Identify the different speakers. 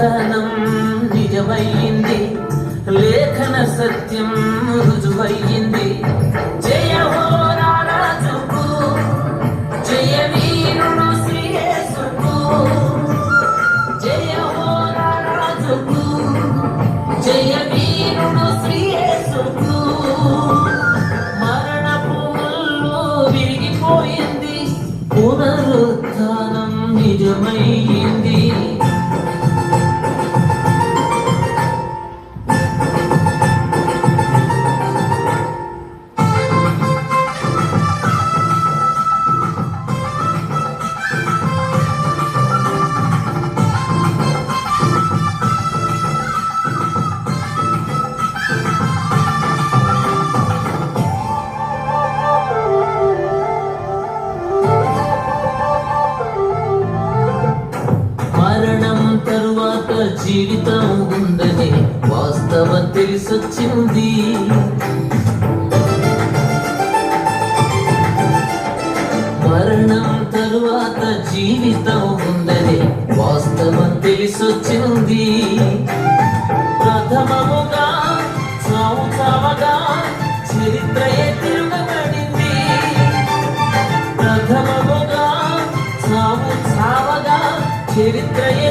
Speaker 1: వాగ్దానం నిజమయ్యింది, లేఖన సత్యం రుజువయ్యింది. జయ హో రారాజుకు, జయ వీరుడు శ్రీ యేసుకు. జయ హో రారాజుకు, జయ వీరుడు శ్రీ యేసుకు. మరణపు ముల్లు విరిగిపోయింది, పునరుత్థానం నిజమయ్యింది. జీవితం ఉందని వాస్తవం తెలిసొచ్చింది. మరణం తరువాత జీవితం ఉందని వాస్తవం తెలిసొచ్చింది. ప్రథమముగా చావు చావగా చరిత్రయే తిరగబడింది. ప్రథమముగా చావు చావగా చరిత్రయే